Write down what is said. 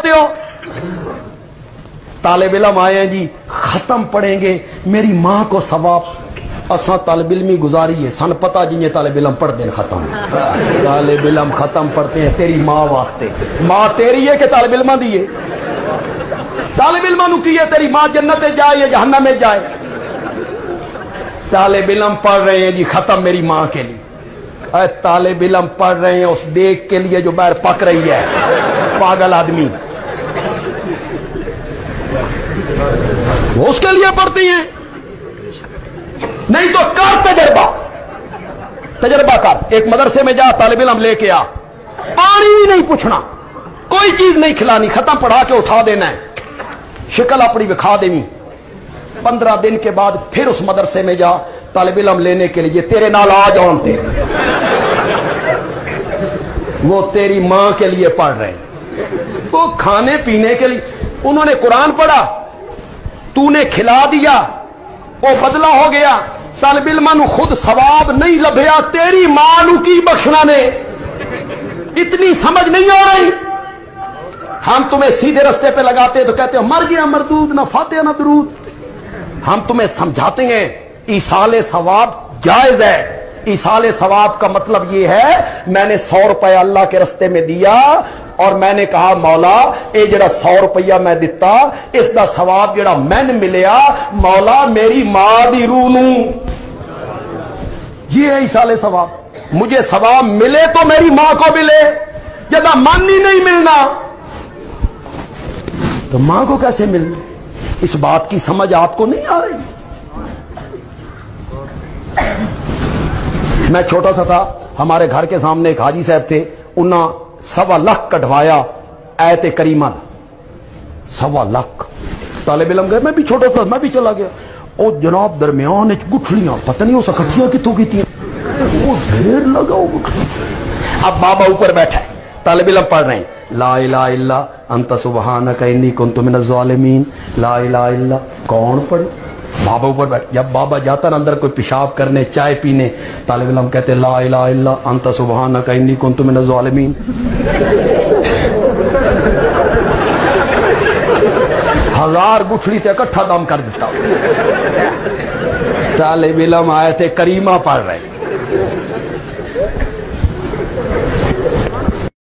پڑھتے ہو؟ طالب علم آئے ہیں جی ختم پڑھیں گے میری ماں کو ثواب. اساں طالب علمی گزاری ہے سن پتہ جنہیں طالب علم پڑھ دیں ختم. طالب علم ختم پڑھتے ہیں تیری ماں واسطے. ماں تیری ہے کہ طالب علم دی ہے؟ طالب علم نو کی ہے تیری ماں جنت میں جائے یا جہنم میں جائے؟ طالب علم پڑھ رہے ہیں جی ختم میری ماں کے لیے. اے طالب علم پڑھ رہے ہیں اس دیکھ کے لیے جو باہر پک رہی ہے. پاگل آدمی وہ اس کے لیے پڑھتی ہیں. نہیں تو کر تجربہ کر. ایک مدرسے میں جا طالب علم لے کے آ, پانی بھی نہیں پوچھنا, کوئی چیز نہیں کھلانی, ختم پڑھا کے اٹھا دینا ہے, شکل اپنی دکھا دینی. 15 دن کے بعد پھر اس مدرسے میں جا طالب علم لینے کے لیے, تیرے نال آ جانتے وہ تیری ماں کے لیے پڑھ رہے ہیں, وہ کھانے پینے کے لیے. انہوں نے قرآن پڑھا, تو نے کھلا دیا, وہ بدلہ ہو گیا. طالب علم نو خود ثواب نہیں لبھیا, تیری ماں نو کی بخشنا نے. اتنی سمجھ نہیں آ رہی. ہم تمہیں سیدھے رستے پہ لگاتے تو کہتے ہو مر گیا مردود, نہ فاتحہ نہ درود. ہم تمہیں سمجھاتے ہیں ایصال ثواب جائز ہے. ایصال ثواب کا مطلب یہ ہے میں نے 100 روپے اللہ کے رستے میں دیا اور میں نے کہا مولا اے جڑا 100 روپیہ میں دیتا اس دا ثواب جڑا میں نے ملیا مولا میری ماں دی روح نوں. یہ ہے ایصال ثواب. مجھے ثواب ملے تو میری ماں کو ملے, جدا من ہی نہیں ملنا تو ماں کو کیسے ملنا؟ اس بات کی سمجھ آپ کو نہیں آ رہی. میں چھوٹا سا تھا, ہمارے گھر کے سامنے ایک حاجی صاحب تھے, انہاں 1.25 لاکھ کٹوایا آیت کریمہ 1.25 لاکھ. طالب علم گئے, میں بھی چھوٹا تھا, میں بھی چلا گیا. او جناب درمیان گٹھلیاں پتہ نہیں اس اکٹھیاں کتوں کی تھیں, وہ ڈھیر لگا وہ گٹھلیاں. اب بابا اوپر بیٹھا ہے, طالب علم پڑھ رہے ہیں لا الہ الا انت سبحانک انی کنت من الظالمین. لا الہ الا کون پڑھے؟ بابا اوپر بیٹھ. جب بابا جاتا نا اندر کوئی پیشاب کرنے چائے پینے, طالب علم کہتے لا الہ الا انت سبحانک انی کنت من الظالمین. ہزار گٹھلی تے اکٹھا دم کر دیتا. طالب علم آئے تھے کریمہ پڑھ رہے